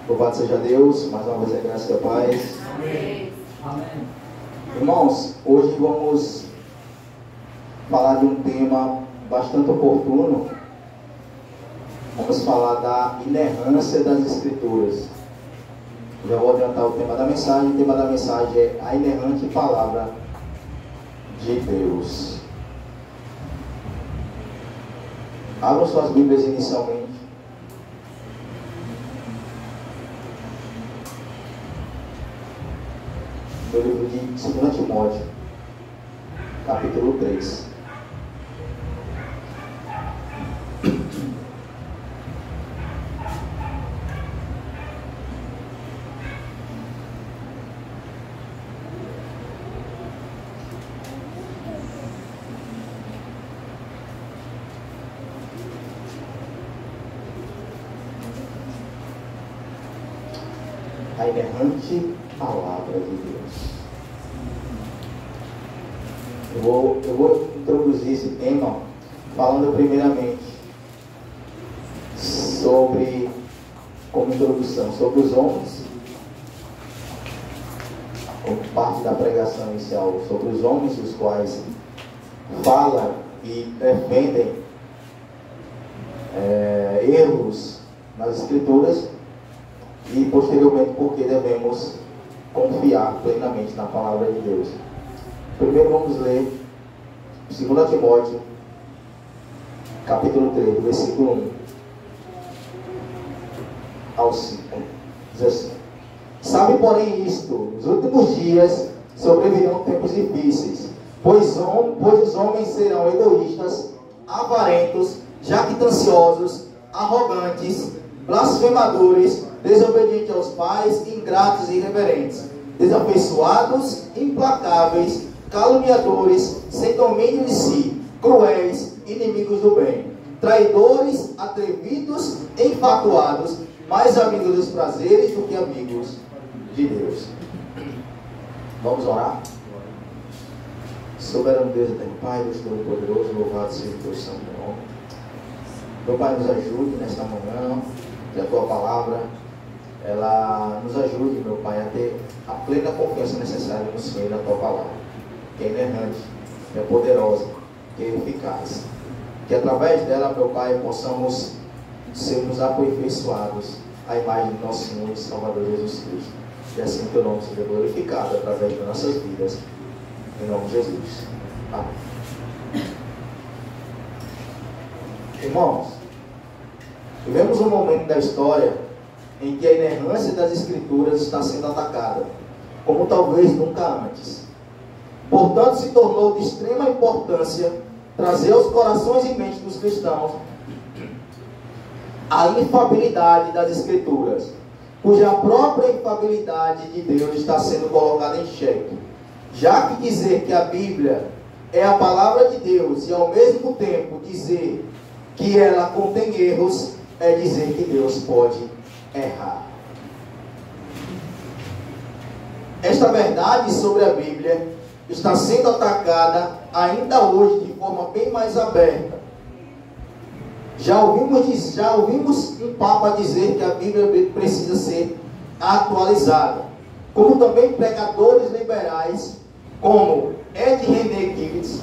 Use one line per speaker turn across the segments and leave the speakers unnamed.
Louvado seja Deus, mais uma vez a graça e a paz.
Amém.
Amém.
Irmãos, hoje vamos falar de um tema bastante oportuno. Vamos falar da inerrância das Escrituras. Já vou adiantar o tema da mensagem. O tema da mensagem é a inerrante palavra de Deus. Abram suas Bíblias inicialmente. No livro de 2 Timóteo, capítulo 3. A inerrante palavra de Deus. Eu vou introduzir esse tema falando primeiramente sobre, como introdução, sobre os homens, como parte da pregação inicial, sobre os homens os quais falam e defendem erros nas Escrituras, e posteriormente porque devemos confiar plenamente na palavra de Deus. Primeiro vamos ler 2 Timóteo, capítulo 3, versículo 1 ao 5. Diz assim: Sabe, porém, isto, nos últimos dias sobrevirão tempos difíceis, pois os homens serão egoístas, avarentos, jactanciosos, arrogantes, blasfemadores, desobedientes aos pais, ingratos e irreverentes, desafeiçoados, implacáveis, caluniadores, sem domínio de si, cruéis, inimigos do bem, traidores, atrevidos, enfatuados, mais amigos dos prazeres do que amigos de Deus. Vamos orar? Soberano Deus, eterno Pai, Deus Todo-Poderoso, louvado seja o teu santo nome. Meu Pai, nos ajude nesta manhã, que a tua palavra ela nos ajude, meu Pai, a ter a plena confiança necessária no Senhor e na tua palavra, que é inerrante, que é poderosa, que é eficaz. Que através dela, meu Pai, possamos sermos aperfeiçoados à imagem do nosso Senhor e Salvador Jesus Cristo. E assim teu nome seja glorificado através das nossas vidas. Em nome de Jesus. Amém. Irmãos, vivemos um momento da história em que a inerrância das Escrituras está sendo atacada, como talvez nunca antes. Portanto, se tornou de extrema importância trazer aos corações e mentes dos cristãos a infabilidade das Escrituras, cuja própria infabilidade de Deus está sendo colocada em xeque, já que dizer que a Bíblia é a palavra de Deus e ao mesmo tempo dizer que ela contém erros é dizer que Deus pode errar. Esta verdade sobre a Bíblia está sendo atacada ainda hoje de forma bem mais aberta. Já ouvimos um Papa dizer que a Bíblia precisa ser atualizada, como também pregadores liberais como Ed René Kivitz.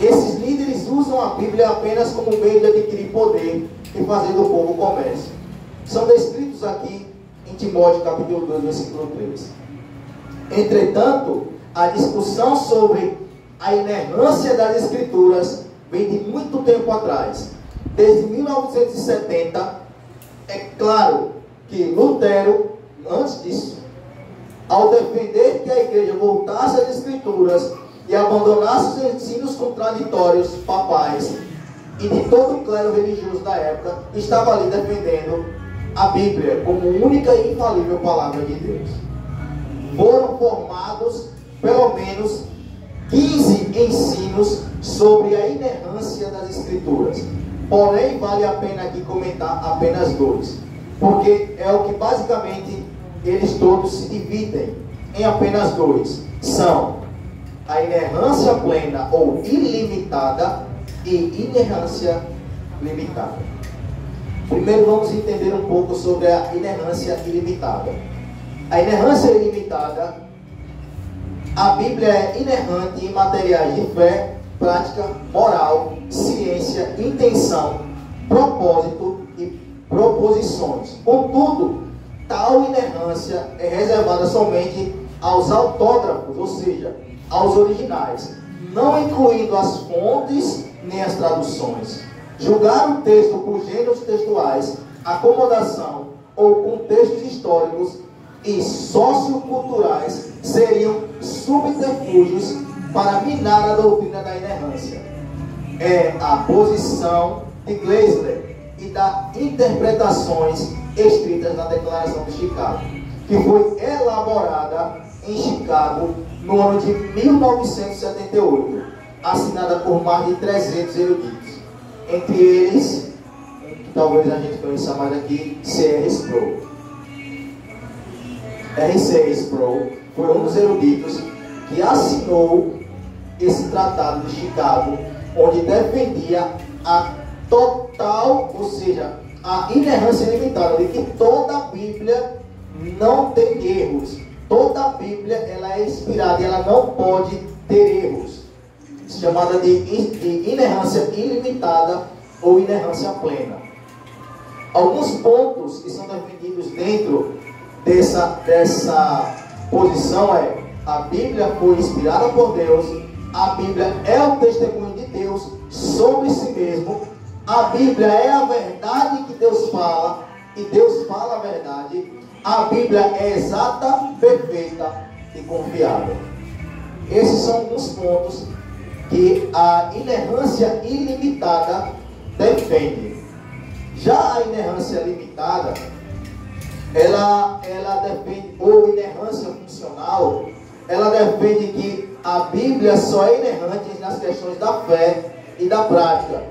Esses líderes usam a Bíblia apenas como meio de adquirir poder e fazer do povo comércio. São descritos aqui em Timóteo capítulo 2, versículo 3. Entretanto, a discussão sobre a inerrância das Escrituras vem de muito tempo atrás. Desde 1970, é claro que Lutero, antes disso, ao defender que a igreja voltasse às Escrituras e abandonasse os ensinos contraditórios papais e de todo o clero religioso da época, estava ali defendendo a Bíblia como única e infalível palavra de Deus. Foram formados pelo menos 15 ensinos sobre a inerrância das Escrituras. Porém, vale a pena aqui comentar apenas dois, porque é o que basicamente eles todos se dividem em apenas dois. São a inerrância plena ou ilimitada e inerrância limitada. Primeiro vamos entender um pouco sobre a inerrância ilimitada. A inerrância ilimitada, a Bíblia é inerrante em materiais de fé, prática, moral, ciência, intenção, propósito e proposições. Contudo, tal inerrância é reservada somente aos autógrafos, ou seja, aos originais, não incluindo as fontes nem as traduções. Julgar o texto por gêneros textuais, acomodação ou contextos históricos e socioculturais seriam subterfúgios para minar a doutrina da inerrância. É a posição de Gleisler e das interpretações escritas na Declaração de Chicago, que foi elaborada em Chicago no ano de 1978, assinada por mais de 300 eruditos. Entre eles, que talvez a gente conheça mais aqui, C.R. Sproul. R.C. Sproul foi um dos eruditos que assinou esse tratado de Chicago, onde defendia a total, ou seja, a inerrância limitada, de que toda a Bíblia não tem erros. Toda a Bíblia ela é inspirada e ela não pode ter erros. Chamada de inerrância ilimitada ou inerrância plena. Alguns pontos que são defendidos dentro dessa posição é: a Bíblia foi inspirada por Deus, a Bíblia é o testemunho de Deus sobre si mesmo, a Bíblia é a verdade que Deus fala e Deus fala a verdade, a Bíblia é exata, perfeita e confiável. Esses são alguns pontos que a inerrância ilimitada defende. Já a inerrância limitada, ela defende, ou inerrância funcional, ela defende que a Bíblia só é inerrante nas questões da fé e da prática,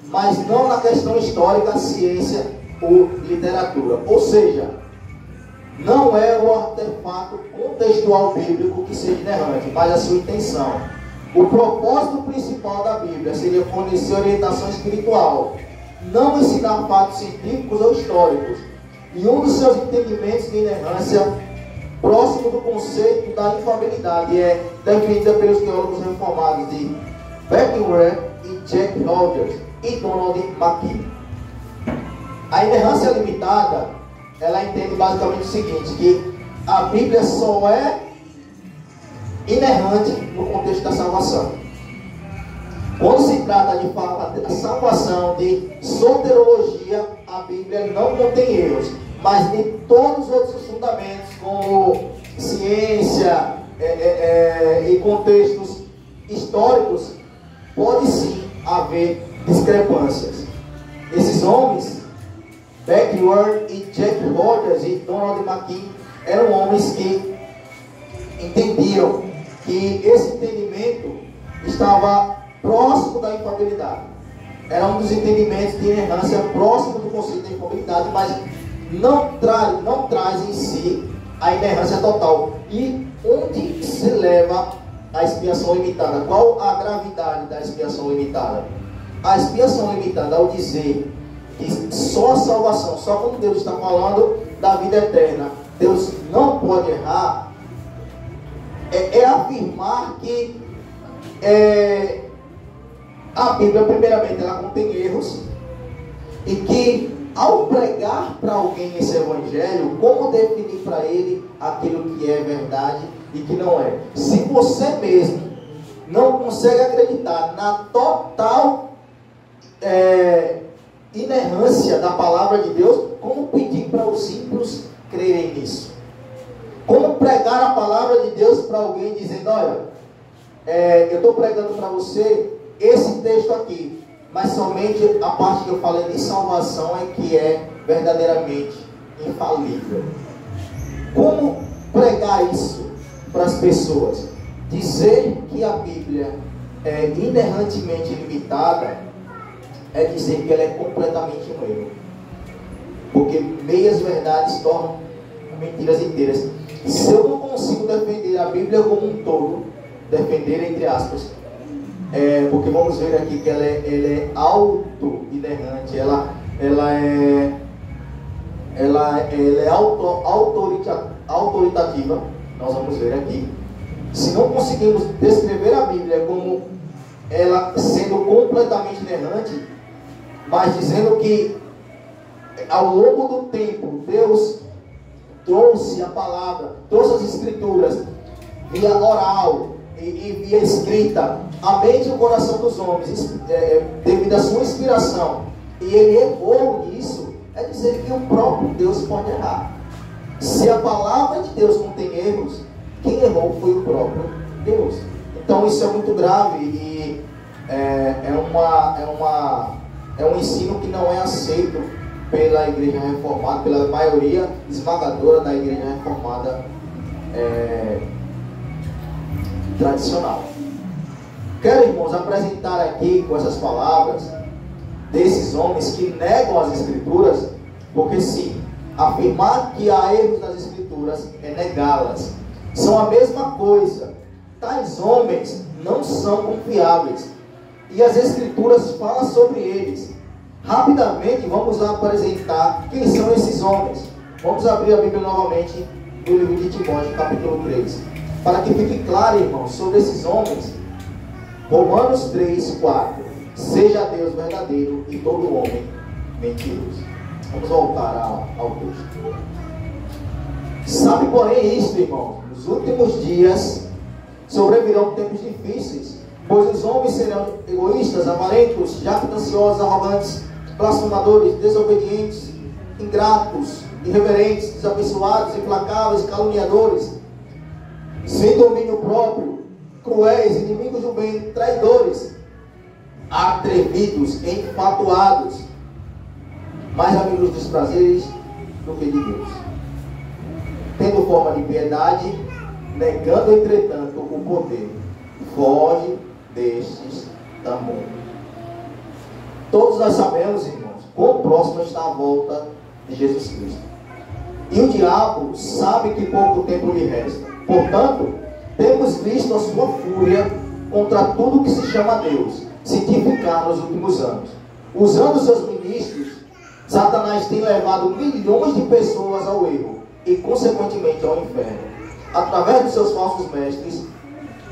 mas não na questão histórica, ciência ou literatura. Ou seja, não é o artefato contextual bíblico que seja inerrante, mas a sua intenção. O propósito principal da Bíblia seria fornecer orientação espiritual, não ensinar fatos científicos ou históricos. E um dos seus entendimentos de inerrância, próximo do conceito da infalibilidade, é defendida pelos teólogos reformados de Beckwith e Jack Rogers e Donald McKee. A inerrância limitada, ela entende basicamente o seguinte, que a Bíblia só é inerrante no contexto da salvação. Quando se trata de falar da salvação, de soterologia, a Bíblia não contém erros, mas de todos os outros fundamentos, como ciência e contextos históricos, pode sim haver discrepâncias. Esses homens, Beckwith e Jack Rogers e Donald McKee, eram homens que entendiam que esse entendimento estava próximo da infalibilidade. Era um dos entendimentos de inerrância próximo do conceito da infalibilidade, mas não traz em si a inerrância total. E onde se leva a expiação limitada? Qual a gravidade da expiação limitada? A expiação limitada, ao dizer que só a salvação, só quando Deus está falando da vida eterna, Deus não pode errar, é afirmar que a Bíblia, primeiramente, ela contém erros, e que ao pregar para alguém esse evangelho, como definir para ele aquilo que é verdade e que não é? Se você mesmo não consegue acreditar na total inerrância da palavra de Deus, como pedir para os ímpios crerem nisso? Como pregar a palavra de Deus para alguém dizendo: olha, eu estou pregando para você esse texto aqui, mas somente a parte que eu falei de salvação é que é verdadeiramente infalível. Como pregar isso para as pessoas? Dizer que a Bíblia é inerrantemente limitada é dizer que ela é completamente um erro, porque meias verdades tornam mentiras inteiras. Se eu não consigo defender a Bíblia como um todo, defender entre porque vamos ver aqui que ela é auto-inerrante, ela ela é autoritativa. Nós vamos ver aqui. Se não conseguimos descrever a Bíblia como ela sendo completamente inerrante, mas dizendo que ao longo do tempo Deus trouxe a palavra, trouxe as escrituras via oral e via escrita à mente e o coração dos homens, devido à sua inspiração, e ele errou nisso, é dizer que o próprio Deus pode errar. Se a palavra de Deus não tem erros, quem errou foi o próprio Deus. Então isso é muito grave e é um ensino que não é aceito pela Igreja Reformada, pela maioria esmagadora da Igreja Reformada tradicional. Quero, irmãos, apresentar aqui com essas palavras desses homens que negam as Escrituras, porque sim, afirmar que há erros nas Escrituras é negá-las. São a mesma coisa. Tais homens não são confiáveis e as Escrituras falam sobre eles. Rapidamente vamos apresentar quem são esses homens. Vamos abrir a Bíblia novamente no livro de Timóteo, capítulo 3, para que fique claro, irmãos, sobre esses homens. Romanos 3, 4. Seja Deus verdadeiro e todo homem mentiroso. Vamos voltar ao texto. Sabe, porém, isto, irmãos: nos últimos dias sobrevirão tempos difíceis, pois os homens serão egoístas, avarentos, jactanciosos, arrogantes, blasfemadores, desobedientes, ingratos, irreverentes, desabençoados, implacáveis, caluniadores, sem domínio próprio, cruéis, inimigos do bem, traidores, atrevidos, enfatuados, mais amigos dos prazeres do que de Deus, tendo forma de piedade, negando entretanto o poder. Foge destes também. Todos nós sabemos, irmãos, quão próximo está a volta de Jesus Cristo. E o diabo sabe que pouco tempo lhe resta. Portanto, temos visto a sua fúria contra tudo que se chama Deus se tipificar nos últimos anos. Usando seus ministros, Satanás tem levado milhões de pessoas ao erro e, consequentemente, ao inferno, através dos seus falsos mestres.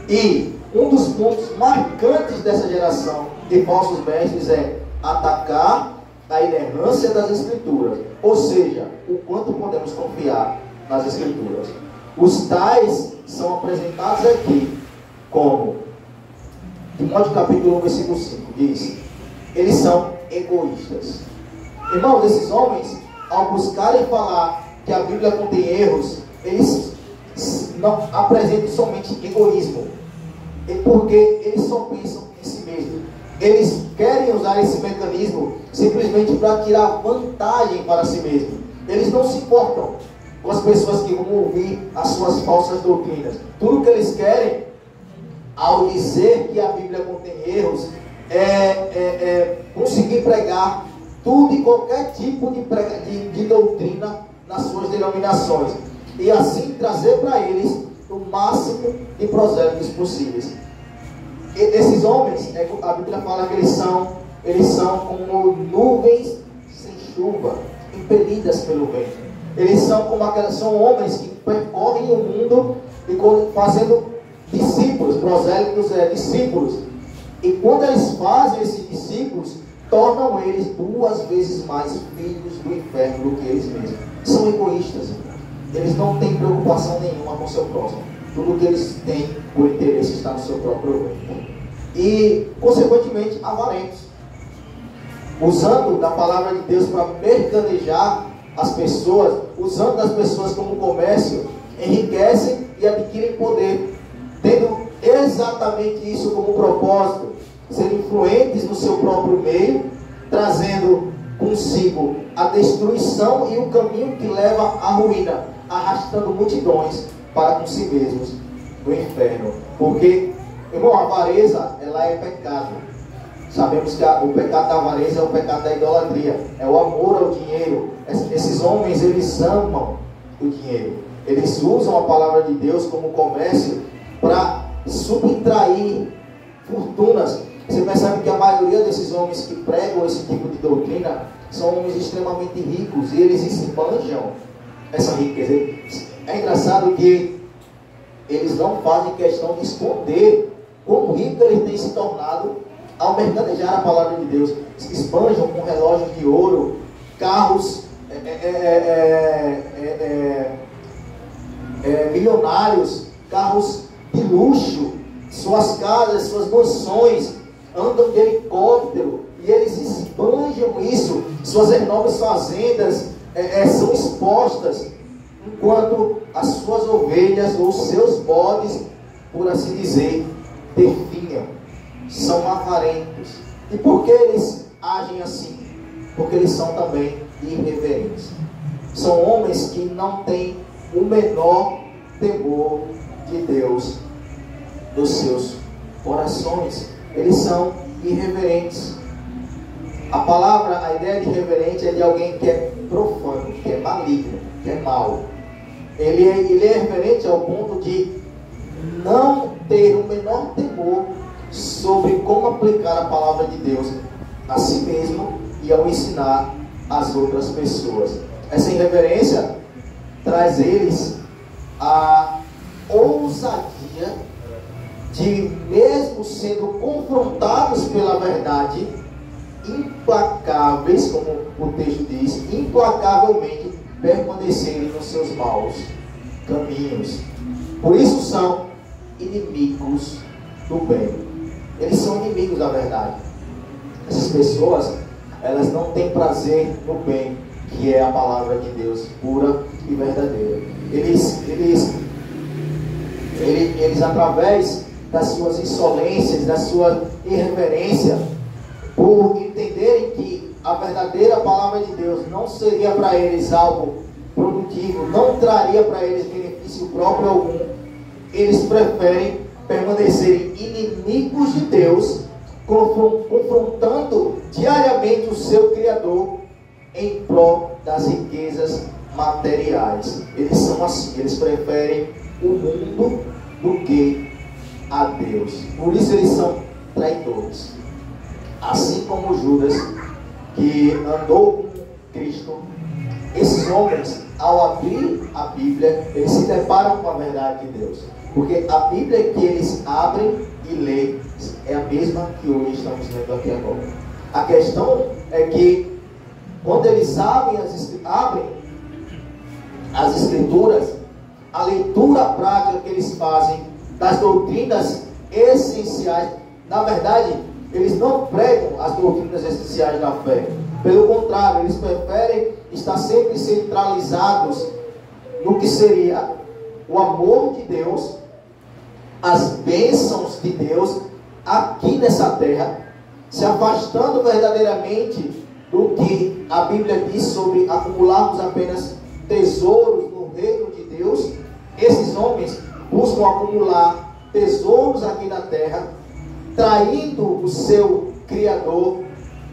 E um dos pontos marcantes dessa geração de falsos mestres é atacar a inerrância das Escrituras, ou seja, o quanto podemos confiar nas Escrituras. Os tais são apresentados aqui como, Timóteo capítulo 1, versículo 5, diz: eles são egoístas. Irmãos, esses homens, ao buscarem falar que a Bíblia contém erros, eles não apresentam somente egoísmo, porque eles só pensam em si mesmos. Eles querem usar esse mecanismo simplesmente para tirar vantagem para si mesmos. Eles não se importam com as pessoas que vão ouvir as suas falsas doutrinas. Tudo que eles querem, ao dizer que a Bíblia contém erros, é conseguir pregar tudo e qualquer tipo de doutrina nas suas denominações, e assim trazer para eles o máximo de prosélitos possíveis. E esses homens, a Bíblia fala que eles são como nuvens sem chuva, impelidas pelo vento. Eles são homens que percorrem o mundo e fazendo discípulos, prosélitos, discípulos. E quando eles fazem esses discípulos, tornam eles 2 vezes mais filhos do inferno do que eles mesmos. São egoístas, irmãos. Eles não têm preocupação nenhuma com o seu próximo. Tudo que eles têm por interesse está no seu próprio reino. E, consequentemente, avarentos, usando da palavra de Deus para mercadejar as pessoas, usando as pessoas como comércio, enriquecem e adquirem poder, tendo exatamente isso como propósito: ser influentes no seu próprio meio, trazendo consigo a destruição e o caminho que leva à ruína, arrastando multidões para com si mesmos no inferno. Porque, irmão, a avareza, ela é pecado. Sabemos que o pecado da avareza é o pecado da idolatria, é o amor ao dinheiro. Esses homens, eles amam o dinheiro. Eles usam a palavra de Deus como comércio para subtrair fortunas Você percebe que a maioria desses homens que pregam esse tipo de doutrina são homens extremamente ricos e eles esbanjam essa riqueza. É engraçado que eles não fazem questão de esconder quão rico eles têm se tornado ao mercadejar a palavra de Deus. Esbanjam com relógios de ouro, carros milionários, carros de luxo, suas casas, suas mansões, andam de helicóptero, e eles esbanjam isso. Suas enormes fazendas são expostas, enquanto as suas ovelhas ou seus bodes, por assim dizer, definham, são avarentos. E por que eles agem assim? Porque eles são também irreverentes. São homens que não têm o menor temor de Deus nos seus corações. Eles são irreverentes. A ideia de irreverente é de alguém que é profano, que é maligno, que é mau. Ele é irreverente ao ponto de não ter o menor temor sobre como aplicar a palavra de Deus a si mesmo e ao ensinar as outras pessoas. Essa irreverência traz eles a ousadia de, mesmo sendo confrontados pela verdade, implacáveis, como o texto diz, implacavelmente permanecerem nos seus maus caminhos. Por isso são inimigos do bem. Eles são inimigos da verdade. Essas pessoas, elas não têm prazer no bem, que é a palavra de Deus, pura e verdadeira. Eles através das suas insolências, da sua irreverência, por entenderem que a verdadeira palavra de Deus não seria para eles algo produtivo, não traria para eles benefício próprio algum, eles preferem permanecerem inimigos de Deus, confrontando diariamente o seu Criador em prol das riquezas materiais. Eles são assim, eles preferem o mundo do que a Deus. Por isso eles são traidores. Assim como Judas, que andou com Cristo, esses homens, ao abrir a Bíblia, eles se deparam com a verdade de Deus. Porque a Bíblia que eles abrem e leem é a mesma que hoje estamos lendo aqui agora. A questão é que quando eles abrem as Escrituras, a leitura prática que eles fazem das doutrinas essenciais, na verdade, eles não pregam as doutrinas essenciais da fé. Pelo contrário, eles preferem estar sempre centralizados no que seria o amor de Deus, as bênçãos de Deus aqui nessa terra, se afastando verdadeiramente do que a Bíblia diz sobre acumularmos apenas tesouros no reino de Deus. Esses homens buscam acumular tesouros aqui na terra, traindo o seu Criador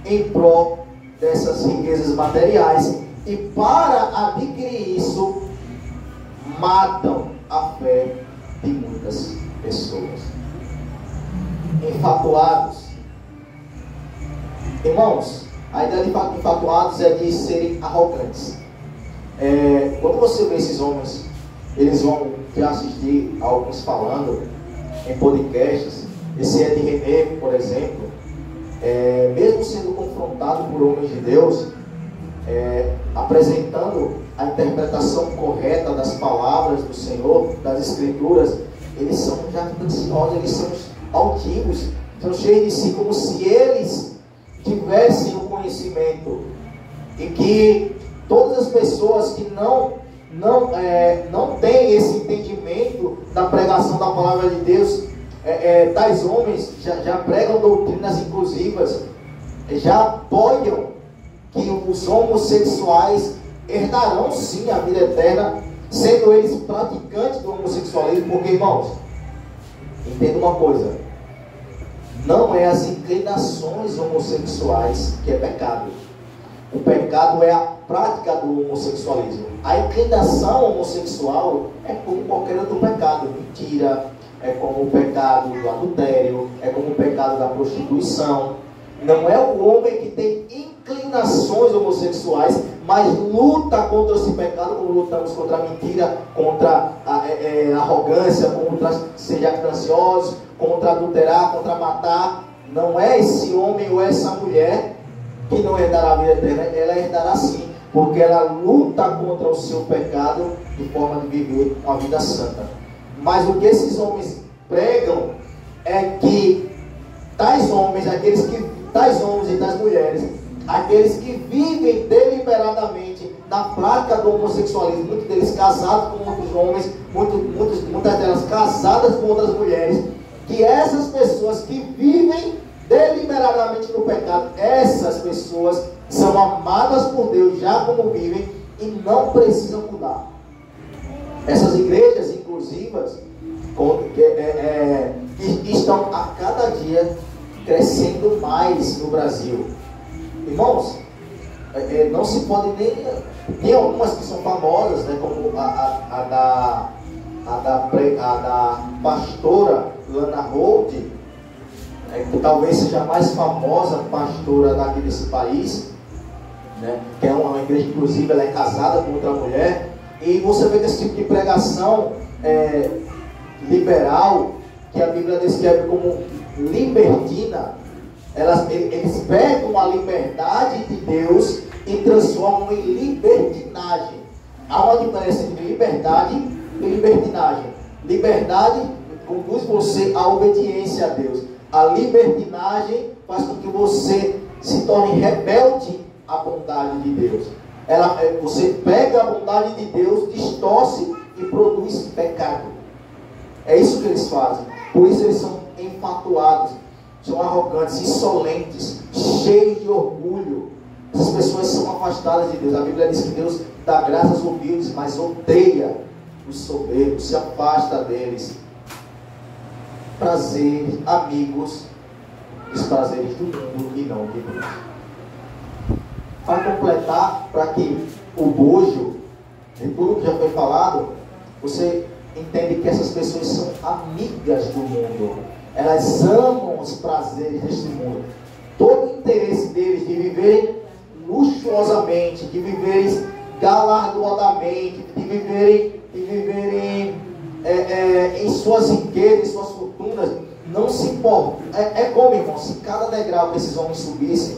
em prol dessas riquezas materiais, e para adquirir isso matam a fé de muitas pessoas. Enfatuados. Irmãos, a ideia de enfatuados é de serem arrogantes. Quando você vê esses homens, eles vão já assistir a alguns falando em podcasts. Esse Ed René, por exemplo, mesmo sendo confrontado por homens de Deus, apresentando a interpretação correta das palavras do Senhor, das Escrituras, eles são jactanciosos, eles são altivos, são cheios de si, como se eles tivessem o conhecimento, e que todas as pessoas que não têm esse entendimento da pregação da palavra de Deus, tais homens já pregam doutrinas inclusivas, já apoiam que os homossexuais herdarão sim a vida eterna, sendo eles praticantes do homossexualismo. Porque, irmãos, entenda uma coisa: não é as inclinações homossexuais que é pecado. O pecado é a prática do homossexualismo. A inclinação homossexual é como qualquer outro pecado: mentira, é como o pecado do adultério, é como o pecado da prostituição. Não é o homem que tem inclinações homossexuais, mas luta contra esse pecado, como lutamos contra a mentira, contra a arrogância, contra ser jactanciosos, contra adulterar, contra matar. Não é esse homem ou essa mulher que não herdará a vida eterna, ela herdará sim, porque ela luta contra o seu pecado de forma de viver uma vida santa. Mas o que esses homens pregam é que tais homens e tais mulheres, aqueles que vivem deliberadamente na prática do homossexualismo, muitos deles casados com outros homens, muitas delas casadas com outras mulheres, que essas pessoas que vivem deliberadamente no pecado, essas pessoas são amadas por Deus já como vivem e não precisam mudar. Essas igrejas inclusivas que estão a cada dia crescendo mais no Brasil. Irmãos, não se pode nem... Tem algumas que são famosas, né, como a da pastora Lana Holt, que talvez seja a mais famosa pastora daqui desse país, né, que é uma igreja, inclusive, ela é casada com outra mulher, e você vê que esse tipo de pregação liberal, que a Bíblia descreve como libertina, eles pegam a liberdade de Deus e transformam em libertinagem. Há uma diferença entre liberdade e libertinagem. Liberdade conduz você à obediência a Deus. A libertinagem faz com que você se torne rebelde à bondade de Deus. Você pega a bondade de Deus, distorce e produz pecado. É isso que eles fazem. Por isso eles são enfatuados, são arrogantes, insolentes, cheios de orgulho. Essas pessoas são afastadas de Deus. A Bíblia diz que Deus dá graças aos humildes, mas odeia os soberbos, se afasta deles. Prazeres, amigos, os prazeres do mundo e não de Deus. Para completar, para que o bojo de tudo que já foi falado, você entende que essas pessoas são amigas do mundo. Elas amam os prazeres deste mundo. Todo o interesse deles de viverem luxuosamente, de viverem galardoadamente, de viverem em suas riquezas, em suas fortunas, não se importa. É como, irmão, se cada degrau que esses homens subissem,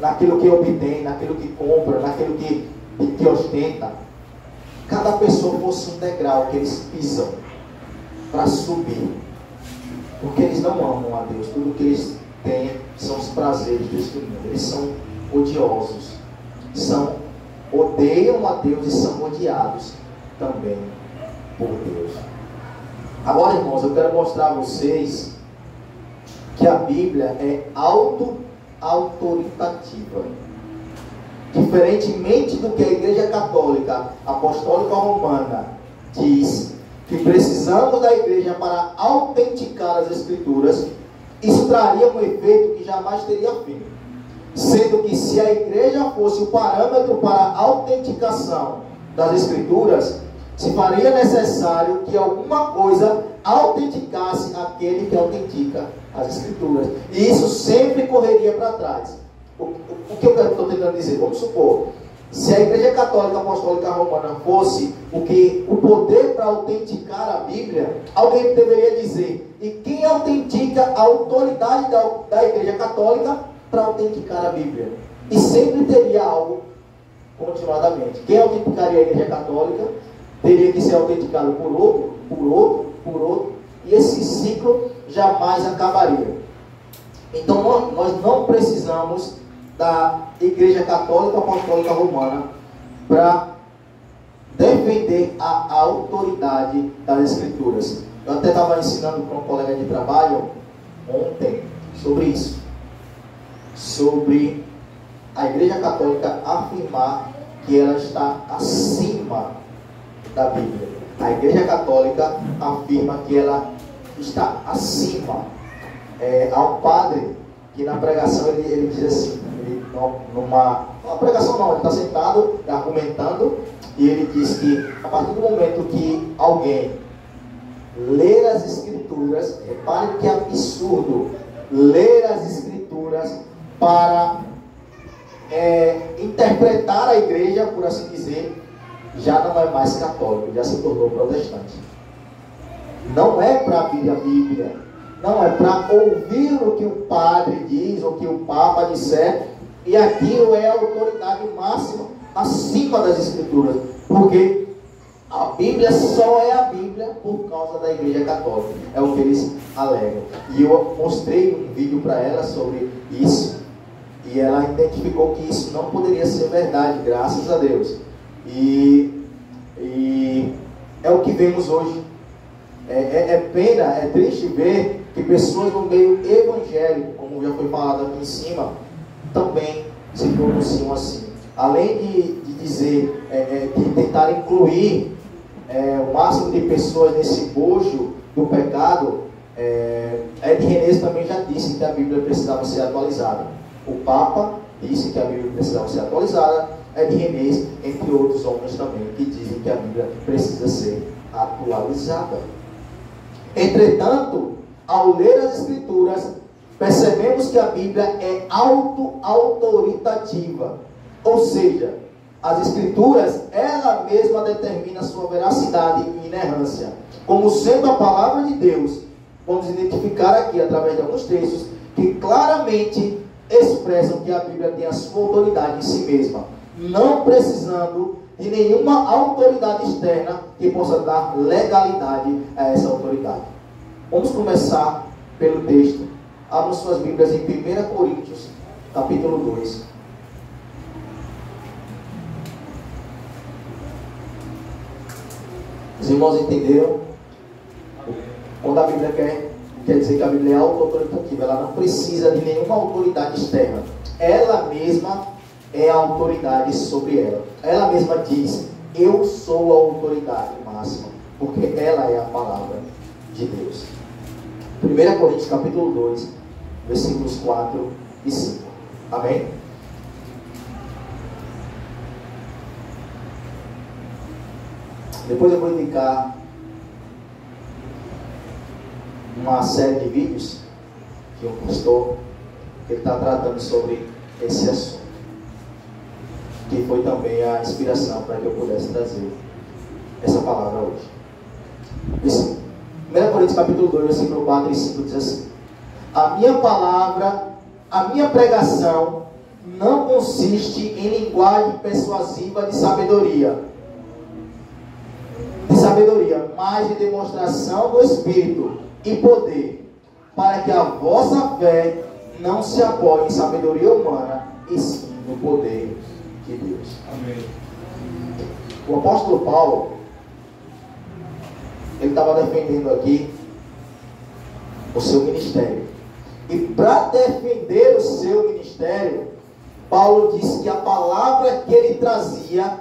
naquilo que obtém, naquilo que compra, naquilo que ostenta, cada pessoa fosse um degrau que eles pisam para subir, porque eles não amam a Deus. Tudo que eles têm são os prazeres deste mundo. Eles são odiosos, odeiam a Deus e são odiados também por Deus. Agora, irmãos, eu quero mostrar a vocês que a Bíblia é autoritativa. Diferentemente do que a Igreja Católica Apostólica Romana diz, que precisamos da Igreja para autenticar as Escrituras, isso traria um efeito que jamais teria fim. Sendo que se a Igreja fosse o parâmetro para a autenticação das Escrituras, se faria necessário que alguma coisa autenticasse aquele que autentica as Escrituras. E isso sempre correria para trás. O que eu estou tentando dizer? Vamos supor, se a Igreja Católica Apostólica Romana fosse o poder para autenticar a Bíblia, alguém deveria dizer: e quem autentica a autoridade da Igreja Católica para autenticar a Bíblia? E sempre teria algo continuadamente. Quem autenticaria a Igreja Católica teria que ser autenticado por outro, e esse ciclo jamais acabaria. Então nós não precisamos da Igreja Católica Apostólica Romana para defender a autoridade das Escrituras. Eu até estava ensinando para um colega de trabalho ontem sobre isso, sobre a Igreja Católica afirmar que ela está acima da Bíblia. A Igreja Católica afirma que ela está acima. Há um padre que na pregação ele diz assim, numa pregação não, ele está sentado argumentando, e ele diz que a partir do momento que alguém ler as Escrituras, repare que é absurdo, ler as Escrituras para interpretar a igreja, por assim dizer, já não é mais católico, já se tornou protestante. Não é para abrir a Bíblia, não é para ouvir o que o padre diz, ou o que o Papa disser, e aquilo é a autoridade máxima acima das Escrituras, porque a Bíblia só é a Bíblia por causa da Igreja Católica, é o que eles alegam. E eu mostrei um vídeo para ela sobre isso, e ela identificou que isso não poderia ser verdade, graças a Deus. E é o que vemos hoje. É pena, é triste ver que pessoas no meio evangélico, como já foi falado aqui em cima, também se pronunciam assim. Além de dizer, de tentar incluir o máximo de pessoas nesse bojo do pecado, Ed René também já disse que a Bíblia precisava ser atualizada. O Papa disse que a Bíblia precisava ser atualizada. Ed René, entre outros homens também, que dizem que a Bíblia precisa ser atualizada. Entretanto, ao ler as Escrituras, percebemos que a Bíblia é auto-autoritativa. Ou seja, as Escrituras, ela mesma determina sua veracidade e inerrância. Como sendo a palavra de Deus, vamos identificar aqui, através de alguns textos, que claramente expressam que a Bíblia tem a sua autoridade em si mesma, não precisando de nenhuma autoridade externa que possa dar legalidade a essa autoridade. Vamos começar pelo texto. Abram suas Bíblias em 1 Coríntios, capítulo 2. Os irmãos entenderam? Quando a Bíblia quer dizer que a Bíblia é auto-autoritativa, ela não precisa de nenhuma autoridade externa. Ela mesma é a autoridade sobre ela. Ela mesma diz: eu sou a autoridade máxima, porque ela é a palavra de Deus. 1 Coríntios capítulo 2, versículos 4 e 5. Amém? Depois eu vou indicar uma série de vídeos de um pastor que ele está tratando sobre esse assunto, que foi também a inspiração para que eu pudesse trazer essa palavra hoje. 1 Coríntios capítulo 2, versículo 4 e 5 diz assim: a minha palavra, a minha pregação não consiste em linguagem persuasiva de sabedoria, mas de demonstração do Espírito e poder, para que a vossa fé não se apoie em sabedoria humana, e sim no poder de Deus. Amém. O apóstolo Paulo, ele estava defendendo aqui o seu ministério. E para defender o seu ministério, Paulo disse que a palavra que ele trazia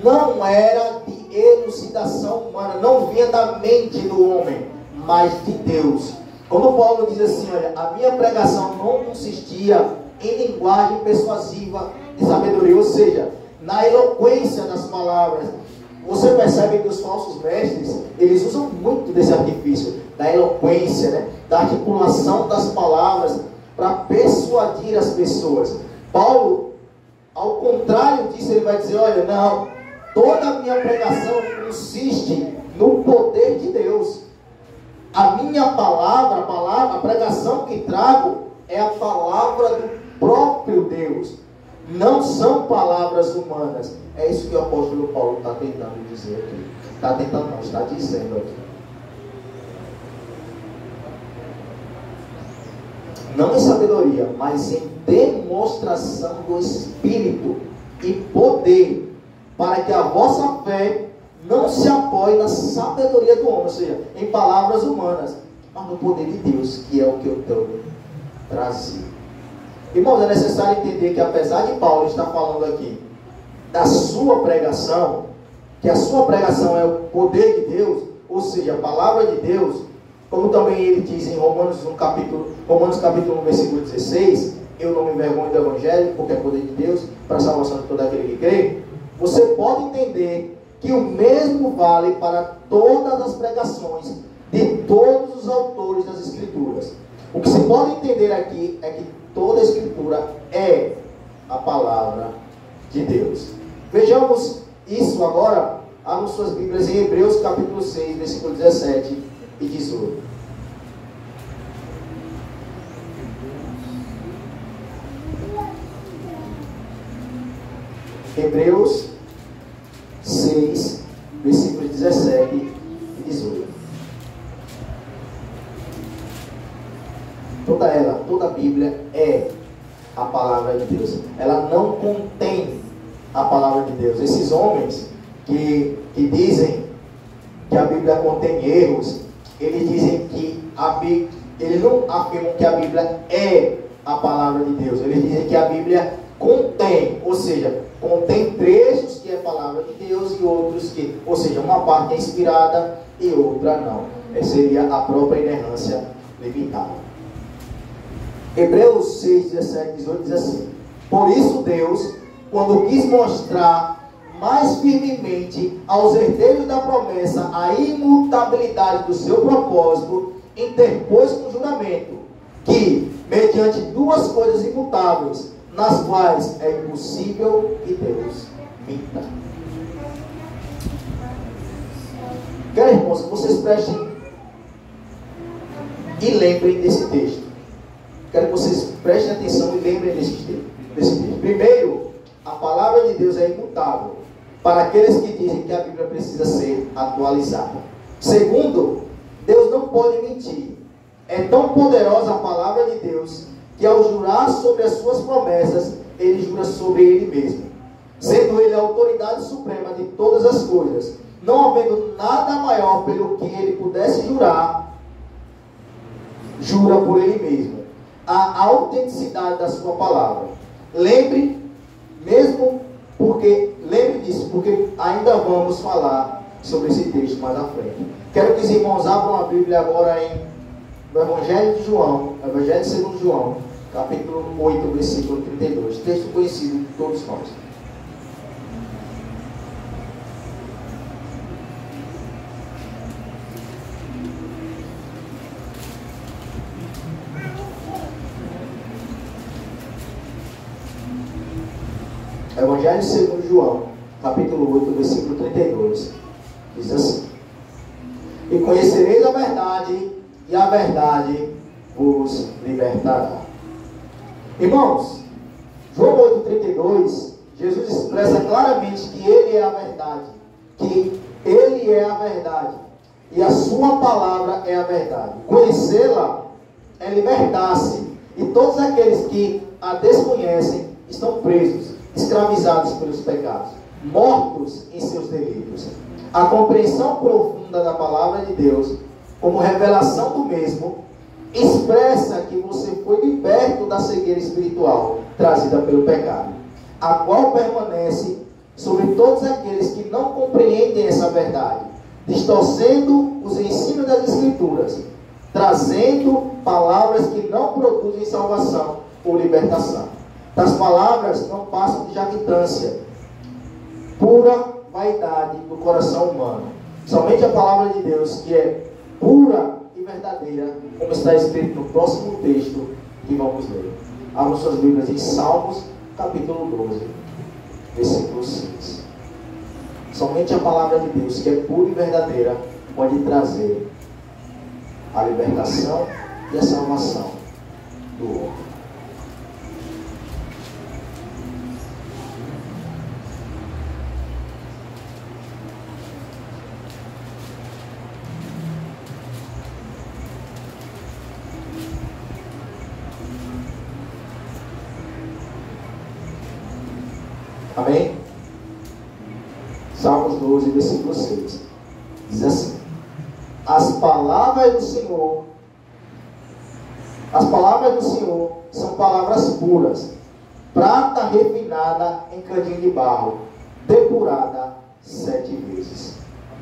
não era de elucidação humana, não vinha da mente do homem, mas de Deus. Quando Paulo diz assim, olha, a minha pregação não consistia em linguagem persuasiva de sabedoria, ou seja, na eloquência das palavras. Você percebe que os falsos mestres, eles usam muito desse artifício, da eloquência, né? Da articulação das palavras, para persuadir as pessoas. Paulo, ao contrário disso, ele vai dizer, olha, não, toda a minha pregação consiste no poder de Deus. A minha palavra, a pregação que trago é a palavra do próprio Deus. Não são palavras humanas. É isso que o apóstolo Paulo está tentando dizer aqui. Está dizendo aqui. Não em sabedoria, mas em demonstração do Espírito e poder, para que a vossa fé não se apoie na sabedoria do homem, ou seja, em palavras humanas, mas no poder de Deus, que é o que eu tenho trazido. Irmãos, é necessário entender que apesar de Paulo estar falando aqui da sua pregação, que a sua pregação é o poder de Deus, ou seja, a palavra de Deus, como também ele diz em Romanos capítulo 1, versículo 16, eu não me envergonho do Evangelho, porque é poder de Deus, para a salvação de todo aquele que crê. Você pode entender que o mesmo vale para todas as pregações de todos os autores das Escrituras. O que se pode entender aqui é que toda a Escritura é a palavra de Deus. Vejamos isso agora. Abram suas Bíblias em Hebreus capítulo 6, versículo 17 e 18. Hebreus 6, versículos 17 e 18. Toda a Bíblia é a palavra de Deus. Ela não contém a palavra de Deus. Esses homens que dizem que a Bíblia contém erros, eles dizem que eles não afirmam que a Bíblia é a palavra de Deus. Eles dizem que a Bíblia contém, ou seja, contém trechos que é a palavra de Deus e outros que, ou seja, uma parte é inspirada e outra não. Seria a própria inerrância limitada. Hebreus 6, 17 e 18 diz assim: por isso Deus, quando quis mostrar mais firmemente aos herdeiros da promessa a imutabilidade do seu propósito, interpôs com juramento, que, mediante duas coisas imutáveis, nas quais é impossível que Deus minta. Quero, irmãos, que vocês prestem e lembrem desse texto. Quero que vocês prestem atenção e lembrem desse texto. Primeiro, a palavra de Deus é imutável para aqueles que dizem que a Bíblia precisa ser atualizada. Segundo, Deus não pode mentir. É tão poderosa a palavra de Deus que ao jurar sobre as suas promessas, ele jura sobre ele mesmo, sendo ele a autoridade suprema de todas as coisas, não havendo nada maior pelo que ele pudesse jurar, jura por ele mesmo a autenticidade da sua palavra. Lembre disso, porque ainda vamos falar sobre esse texto mais à frente. Quero que os irmãos abram a Bíblia agora no Evangelho de João, Evangelho segundo João, capítulo 8, versículo 32, texto conhecido de todos nós. Evangelho segundo João, capítulo 8, versículo 32, diz assim: e conhecereis a verdade, e a verdade vos libertará. Irmãos, João 8,32, Jesus expressa claramente que Ele é a verdade, que Ele é a verdade, e a sua palavra é a verdade. Conhecê-la é libertar-se, e todos aqueles que a desconhecem estão presos, escravizados pelos pecados, mortos em seus delitos. A compreensão profunda da palavra de Deus, como revelação do mesmo, expressa que você foi liberto da cegueira espiritual trazida pelo pecado, a qual permanece sobre todos aqueles que não compreendem essa verdade, distorcendo os ensinos das Escrituras, trazendo palavras que não produzem salvação ou libertação. Das palavras não passam de jactância, pura vaidade do coração humano. Somente a palavra de Deus, que é pura e verdadeira, como está escrito no próximo texto que vamos ler. Abram suas Bíblias em Salmos, capítulo 12, versículo 6. Somente a palavra de Deus, que é pura e verdadeira, pode trazer a libertação e a salvação do homem. Amém? Salmos 12, versículo 6. Diz assim: as palavras do Senhor são palavras puras, prata refinada em cadinho de barro, depurada 7 vezes.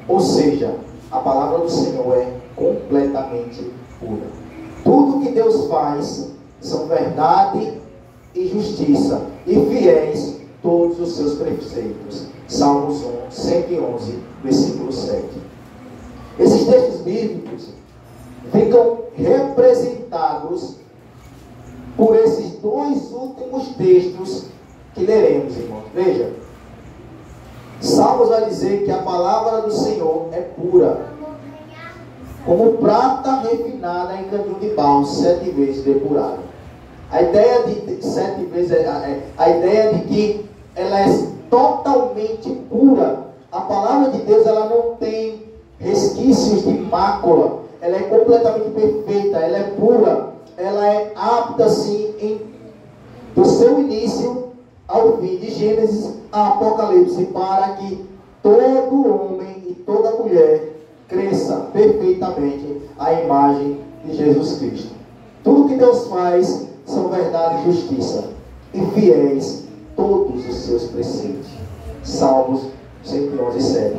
Ou seja, a palavra do Senhor é completamente pura. Tudo que Deus faz são verdade e justiça, e fiéis todos os seus preceitos. Salmos 111, versículo 7. Esses textos bíblicos ficam representados por esses dois últimos textos que leremos, irmãos. Veja, Salmos vai dizer que a palavra do Senhor é pura, como prata refinada em cantil de barro, 7 vezes depurada. A ideia de 7 vezes a ideia de que ela é totalmente pura. A palavra de Deus, ela não tem resquícios de mácula. Ela é completamente perfeita, ela é pura, ela é apta assim do seu início ao fim, de Gênesis a Apocalipse, para que todo homem e toda mulher cresça perfeitamente à imagem de Jesus Cristo. Tudo que Deus faz são verdade e justiça, e fiéis todos os seus preceitos. Salmos 111, 7.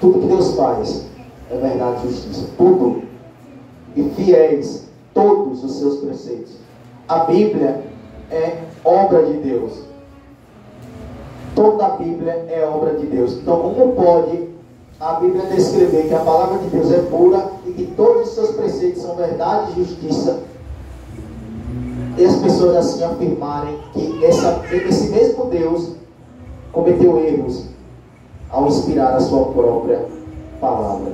Tudo que Deus faz é verdade e justiça. Tudo. E fiéis todos os seus preceitos. A Bíblia é obra de Deus. Toda a Bíblia é obra de Deus. Então, como pode a Bíblia descrever que a palavra de Deus é pura e que todos os seus preceitos são verdade e justiça, e as pessoas assim afirmarem que esse mesmo Deus cometeu erros ao inspirar a sua própria palavra?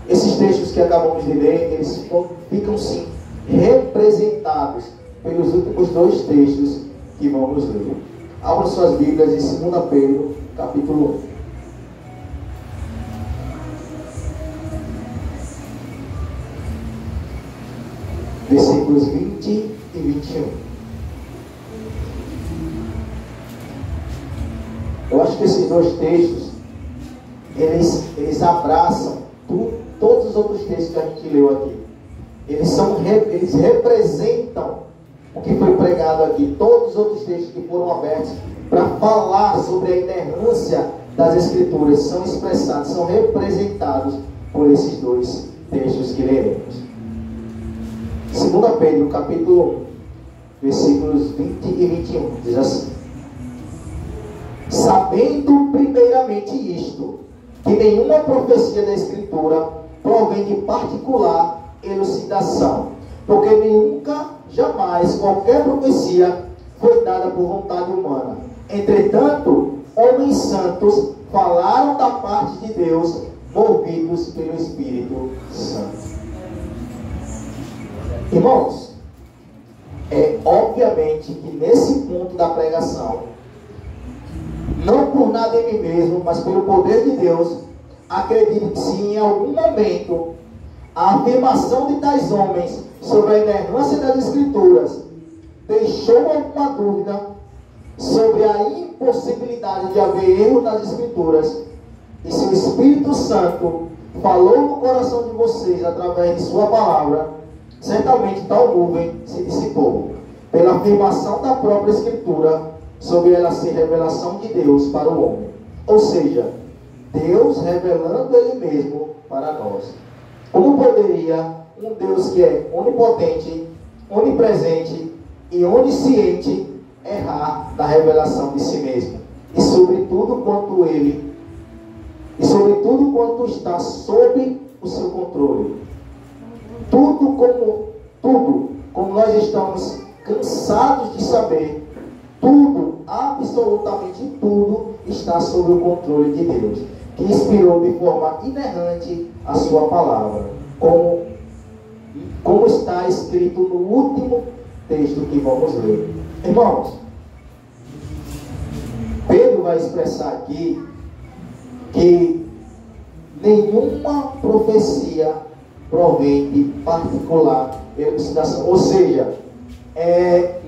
Esses textos que acabamos de ler, eles ficam sim representados pelos últimos 2 textos que vamos ler. Abra suas Bíblias em 2 Pedro, capítulo 1. Versículos 20 e 21. Eu acho que esses 2 textos, eles abraçam todos os outros textos que a gente leu aqui. Eles representam o que foi pregado aqui. Todos os outros textos que foram abertos para falar sobre a inerrância das Escrituras são expressados, são representados por esses 2 textos que leremos. 2 Pedro, capítulo 1, versículos 20 e 21, diz assim: sabendo primeiramente isto, que nenhuma profecia da Escritura provém de particular elucidação, porque nunca, jamais, qualquer profecia foi dada por vontade humana. Entretanto, homens santos falaram da parte de Deus, movidos pelo Espírito Santo. Irmãos, é obviamente que nesse ponto da pregação, não por nada em mim mesmo, mas pelo poder de Deus, acredito que se em algum momento a afirmação de tais homens sobre a inerrância das Escrituras deixou alguma dúvida sobre a impossibilidade de haver erro nas Escrituras, e se o Espírito Santo falou no coração de vocês através de sua palavra, certamente tal nuvem se dissipou, pela afirmação da própria Escritura sobre ela ser revelação de Deus para o homem. Ou seja, Deus revelando Ele mesmo para nós. Como poderia um Deus que é onipotente, onipresente e onisciente errar na revelação de si mesmo? E sobre tudo quanto está sob o seu controle. Tudo como nós estamos cansados de saber, tudo, absolutamente tudo, está sob o controle de Deus, que inspirou de forma inerrante a sua palavra, como está escrito no último texto que vamos ler. Irmãos, Pedro vai expressar aqui que nenhuma profecia provém de particular elucidação, ou seja,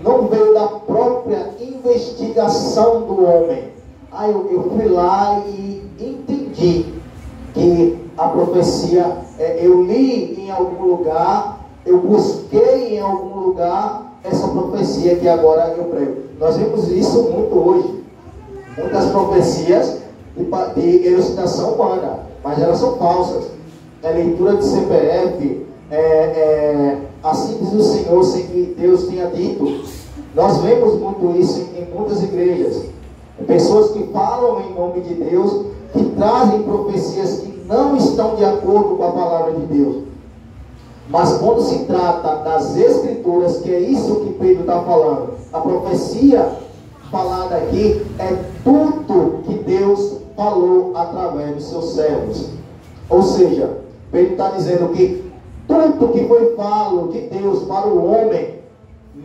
não veio da própria investigação do homem. Eu fui lá e entendi que a profecia, eu li em algum lugar, eu busquei em algum lugar essa profecia que agora eu prego. Nós vemos isso muito hoje. Muitas profecias de elucidação humana, mas elas são falsas. É leitura de CPF, assim diz o Senhor, sem que Deus tenha dito. Nós vemos muito isso em muitas igrejas. Pessoas que falam em nome de Deus, que trazem profecias que não estão de acordo com a palavra de Deus. Mas quando se trata das Escrituras, que é isso que Pedro está falando, a profecia falada aqui é tudo que Deus falou através dos seus servos. Ou seja, Pedro está dizendo que tudo que foi falo de Deus para o homem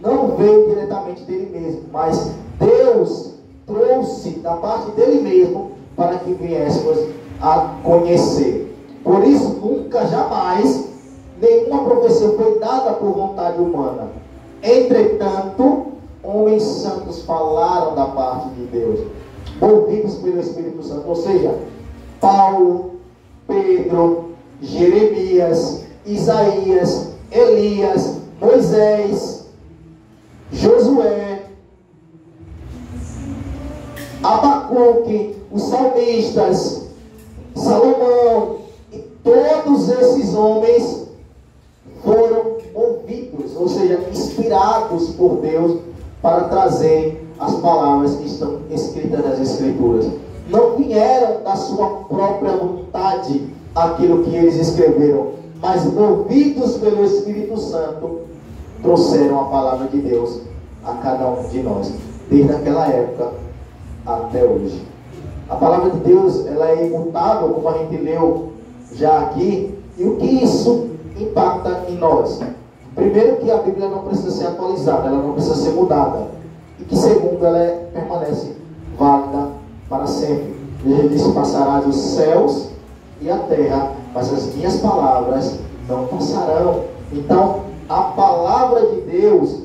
não veio diretamente dele mesmo, mas Deus trouxe da parte dele mesmo para que viéssemos a conhecer. Por isso, nunca, jamais, nenhuma profecia foi dada por vontade humana. Entretanto, homens santos falaram da parte de Deus, movidos pelo Espírito Santo. Ou seja, Paulo, Pedro, Jeremias, Isaías, Elias, Moisés, Josué, Abacuque, os salmistas, Salomão, e todos esses homens foram movidos, ou seja, inspirados por Deus para trazer as palavras que estão escritas nas Escrituras. Não vieram da sua própria vontade aquilo que eles escreveram, mas movidos pelo Espírito Santo, trouxeram a palavra de Deus a cada um de nós, desde aquela época até hoje. A palavra de Deus, ela é imutável, como a gente leu já aqui. E o que isso impacta em nós? Primeiro, que a Bíblia não precisa ser atualizada, ela não precisa ser mudada. E que segundo, ela permanece válida para sempre. Ele disse: passarás os céus e a terra, mas as minhas palavras não passarão. Então, a palavra de Deus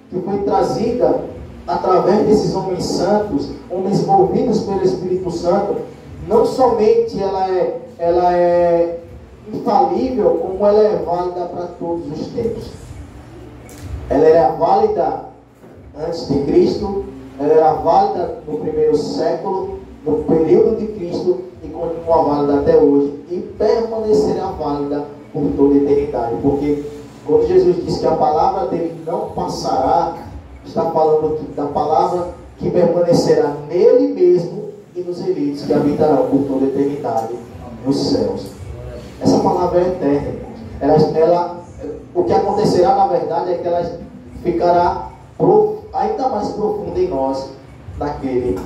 que foi trazida através desses homens santos, homens movidos pelo Espírito Santo, não somente ela é infalível, como ela é válida para todos os tempos. Ela era válida antes de Cristo, ela era válida no primeiro século, no período de Cristo, e continua válida até hoje, e permanecerá válida por toda a eternidade. Porque quando Jesus disse que a palavra dele não passará, está falando da palavra que permanecerá nele mesmo e nos eleitos que habitarão por toda a eternidade nos céus. Essa palavra é eterna. O que acontecerá, na verdade, é que ela ficará ainda mais profunda em nós naquele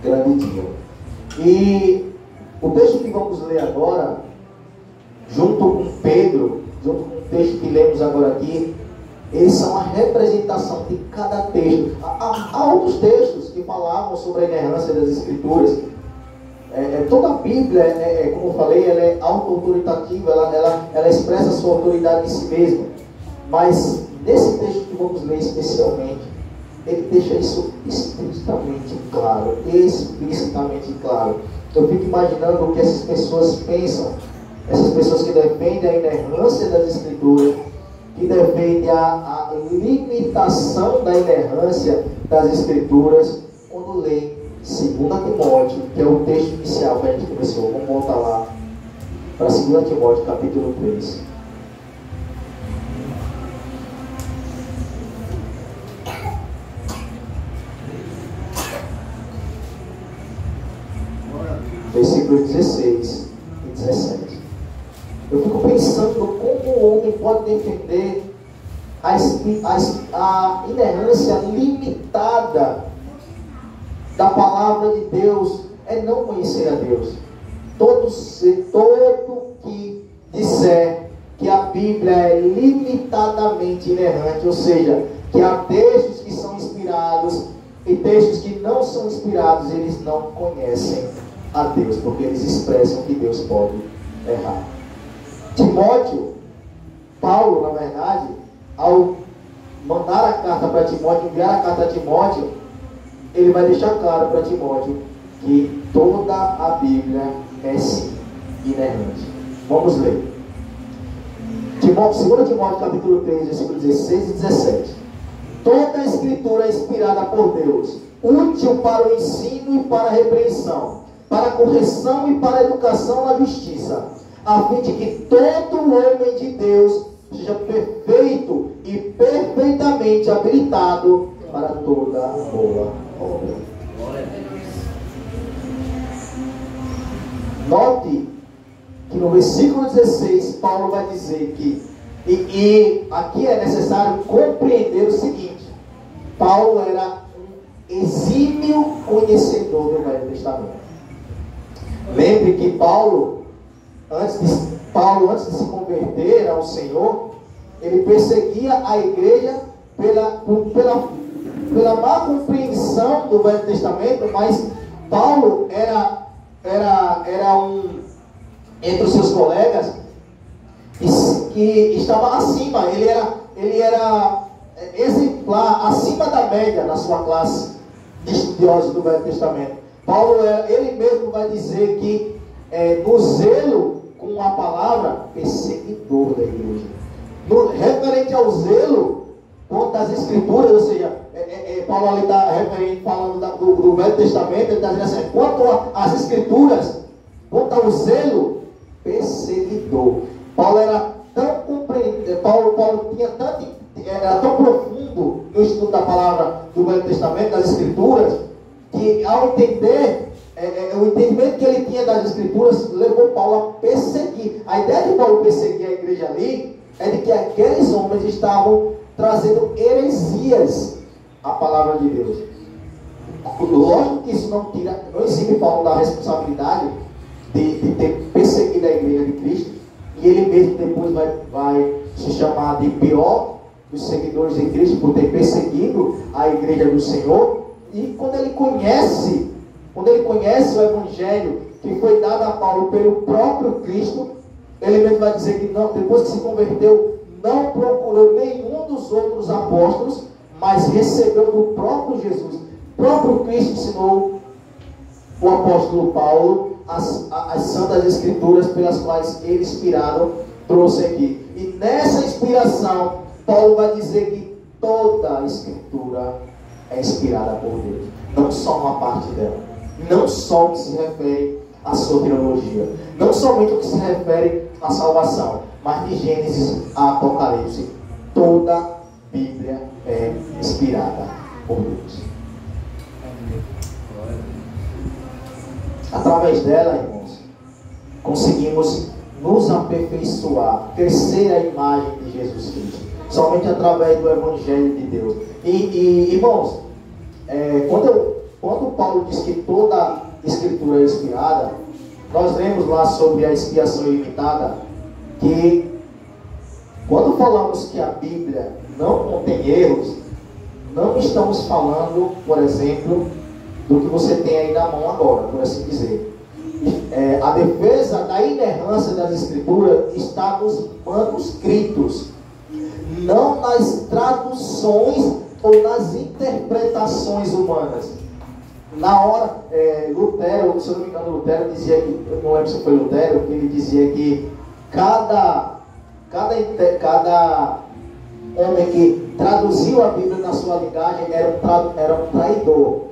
grande dia. E o texto que vamos ler agora, junto com Pedro, junto com o texto que lemos agora aqui, eles são a representação de cada texto. Há outros textos que falavam sobre a inerrância das Escrituras. Toda a Bíblia, como eu falei, ela é auto-autoritativa, ela expressa a sua autoridade em si mesma. Mas nesse texto que vamos ler especialmente, ele deixa isso explicitamente claro. Eu fico imaginando o que essas pessoas pensam, essas pessoas que defendem a inerrância das Escrituras, que defendem a limitação da inerrância das Escrituras, quando leem 2 Timóteo, que é o texto inicial que a gente começou. Vamos voltar lá para 2 Timóteo, capítulo 3. Versículos 16 e 17. Eu fico pensando como o homem pode defender a inerrância limitada da palavra de Deus. É não conhecer a Deus. Todo que disser que a Bíblia é limitadamente inerrante, ou seja, que há textos que são inspirados e textos que não são inspirados, eles não conhecem a Deus, porque eles expressam que Deus pode errar. Timóteo, Paulo, na verdade, ao mandar a carta para Timóteo, enviar a carta a Timóteo, ele vai deixar claro para Timóteo que toda a Bíblia é sim inerrante. Vamos ler. 2 Timóteo capítulo 3, versículos 16 e 17. Toda a Escritura é inspirada por Deus, útil para o ensino e para a repreensão, para a correção e para a educação na justiça, a fim de que todo homem de Deus seja perfeito e perfeitamente habilitado para toda boa obra. Note que no versículo 16, Paulo vai dizer que, e aqui é necessário compreender o seguinte: Paulo era um exímio conhecedor do Velho Testamento. Lembre que Paulo, antes de se converter ao Senhor, ele perseguia a igreja pela má compreensão do Velho Testamento, mas Paulo era um, entre os seus colegas, que estava acima, ele era exemplar, acima da média na sua classe de estudiosos do Velho Testamento. Paulo, ele mesmo vai dizer que no zelo com a palavra, perseguidor da igreja. Referente ao zelo quanto às escrituras, ou seja, Paulo ali está falando do Velho Testamento, ele está dizendo assim: quanto às escrituras, quanto ao zelo, perseguidor. Paulo era tão compreendido, Paulo era tão profundo no estudo da palavra do Velho Testamento, das escrituras, que ao entender, o entendimento que ele tinha das escrituras levou Paulo a perseguir. A ideia de Paulo perseguir a igreja ali é de que aqueles homens estavam trazendo heresias à palavra de Deus. Lógico que isso não exime Paulo da responsabilidade de ter perseguido a igreja de Cristo, e ele mesmo depois vai se chamar de pior dos seguidores de Cristo por ter perseguido a igreja do Senhor. E quando ele conhece o evangelho que foi dado a Paulo pelo próprio Cristo, ele mesmo vai dizer que não, depois que se converteu, não procurou nenhum dos outros apóstolos, mas recebeu do próprio Jesus. O próprio Cristo ensinou o apóstolo Paulo as santas escrituras pelas quais ele, inspirado, trouxe aqui. E nessa inspiração, Paulo vai dizer que toda a escritura é inspirada por Deus, não só uma parte dela, não só o que se refere à soteriologia, não somente o que se refere à salvação, mas de Gênesis a Apocalipse, toda a Bíblia é inspirada por Deus. Através dela, irmãos, conseguimos nos aperfeiçoar, crescer a imagem de Jesus Cristo, somente através do Evangelho de Deus. E irmãos, quando Paulo diz que toda a Escritura é inspirada, nós lemos lá sobre a expiação ilimitada, que quando falamos que a Bíblia não contém erros, não estamos falando, por exemplo, do que você tem aí na mão agora, por assim dizer. A defesa da inerrância das Escrituras está nos manuscritos, não nas traduções ou nas interpretações humanas. Na hora, Lutero, se eu não me engano, Lutero dizia que, eu não lembro se foi Lutero, que ele dizia que cada homem que traduziu a Bíblia na sua linguagem era um traidor,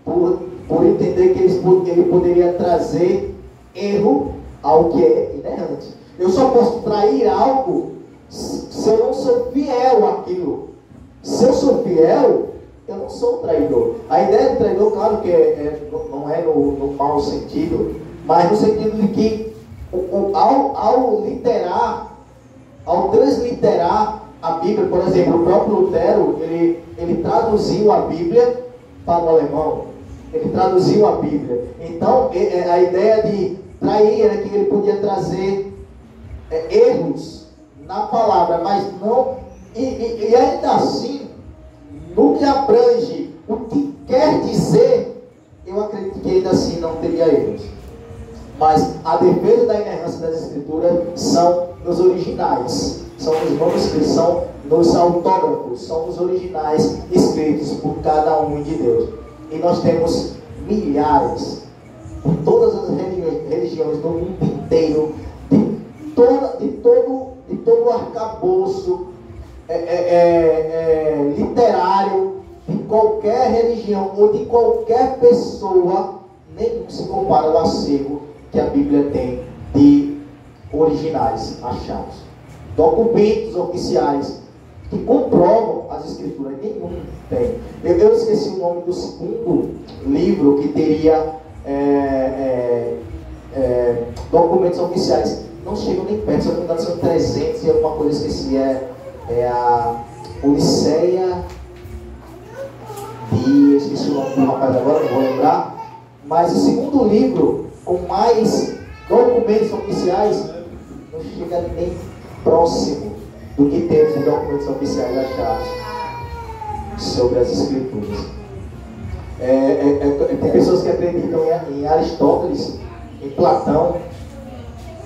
por entender que ele poderia trazer erro ao que é inerrante. Eu só posso trair algo se eu não sou fiel àquilo. Se eu sou fiel, eu não sou traidor. A ideia de traidor, claro que não é no mau sentido, mas no sentido de que ao transliterar a Bíblia, por exemplo, o próprio Lutero, ele traduziu a Bíblia para o alemão, ele traduziu a Bíblia. Então, a ideia de trair era que ele podia trazer erros na palavra, mas não, e ainda assim, no que abrange o que quer dizer, eu acredito que ainda assim não teria erros. Mas a defesa da inerrância das Escrituras são nos originais, são nos manuscritos, são nos autógrafos, são os originais escritos por cada um de Deus. E nós temos milhares, por todas as religiões do mundo inteiro, de todo o arcabouço literário de qualquer religião ou de qualquer pessoa, nenhum se compara ao acervo que a Bíblia tem de originais achados, documentos oficiais que comprovam as Escrituras. Nenhum tem. Eu esqueci o nome do segundo livro que teria documentos oficiais. não chegam nem perto, se eu não me engano são 300 e alguma coisa, esqueci, é a Odisseia de, esqueci o nome do rapaz agora, não vou lembrar, mas o segundo livro com mais documentos oficiais não chega nem próximo do que temos de documentos oficiais achados sobre as Escrituras. Tem pessoas que acreditam em Aristóteles, em Platão,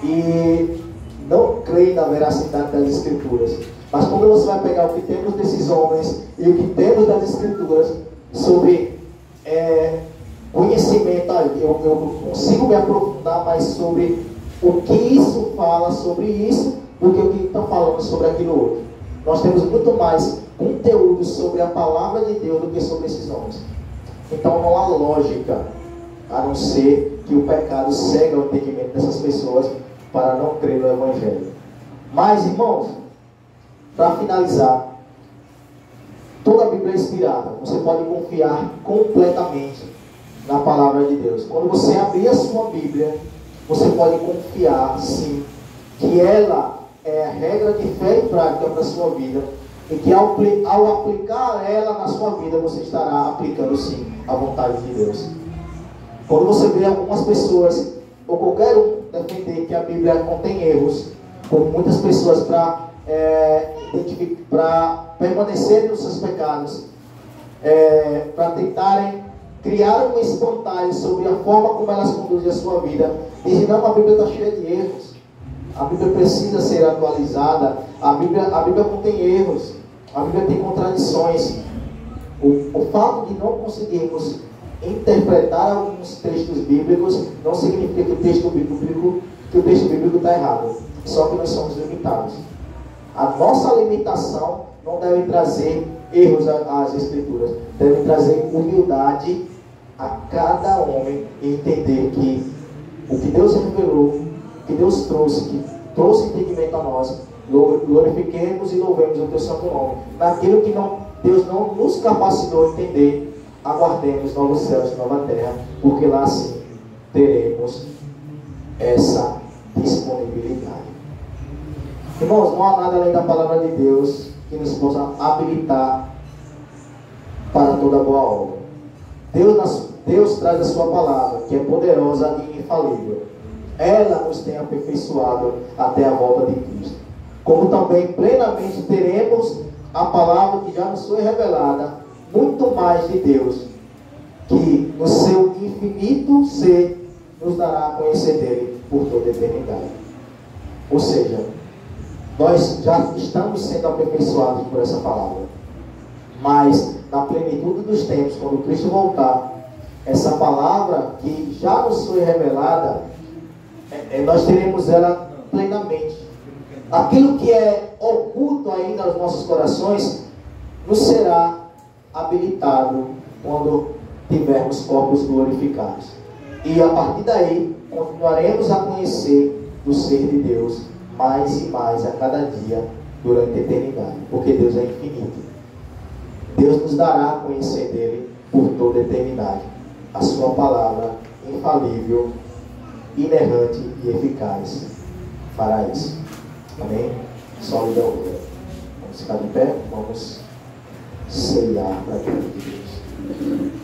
e não creem na veracidade das Escrituras. Mas quando você vai pegar o que temos desses homens e o que temos das Escrituras sobre conhecimento, eu consigo me aprofundar mais sobre o que isso fala sobre isso do que o que estão falando sobre aquilo outro. Nós temos muito mais conteúdo sobre a palavra de Deus do que sobre esses homens. Então não há lógica, a não ser que o pecado cega o entendimento dessas pessoas para não crer no Evangelho. Mas, irmãos, para finalizar, toda a Bíblia é inspirada. Você pode confiar completamente na palavra de Deus. Quando você abrir a sua Bíblia, você pode confiar, sim, que ela é a regra de fé e prática para a sua vida, e que ao aplicar ela na sua vida, você estará aplicando, sim, a vontade de Deus. Quando você vê algumas pessoas, ou qualquer um, defender que a Bíblia contém erros, como muitas pessoas para permanecerem nos seus pecados, para tentarem criar um espantalho sobre a forma como elas conduzem a sua vida, dizem: não, a Bíblia está cheia de erros, a Bíblia precisa ser atualizada, a Bíblia contém erros, a Bíblia tem contradições. O fato de não conseguirmos interpretar alguns textos bíblicos não significa que o texto bíblico está errado, só que nós somos limitados. A nossa limitação não deve trazer erros às Escrituras, deve trazer humildade a cada homem e entender que o que Deus revelou, o que Deus trouxe, que trouxe entendimento a nós, glorifiquemos e louvemos o teu santo nome. Naquilo que Deus não nos capacitou a entender, aguardemos novos céus e nova terra, porque lá sim teremos essa disponibilidade. Irmãos, não há nada além da palavra de Deus que nos possa habilitar para toda boa obra. Deus traz a sua palavra, que é poderosa e infalível. Ela nos tem aperfeiçoado até a volta de Cristo. Como também plenamente teremos a palavra que já nos foi revelada, muito mais de Deus, que no seu infinito ser nos dará a conhecer dele por toda a eternidade. Ou seja, nós já estamos sendo aperfeiçoados por essa palavra, mas na plenitude dos tempos, quando Cristo voltar, essa palavra que já nos foi revelada, nós teremos ela plenamente. Aquilo que é oculto ainda aos nossos corações nos será habilitado quando tivermos corpos glorificados. E a partir daí, continuaremos a conhecer do ser de Deus mais e mais a cada dia durante a eternidade, porque Deus é infinito. Deus nos dará a conhecer dele por toda a eternidade. A sua palavra infalível, inerrante e eficaz fará isso. Amém? Sólida outra. Vamos ficar de pé, vamos ceiar para a glória de Deus.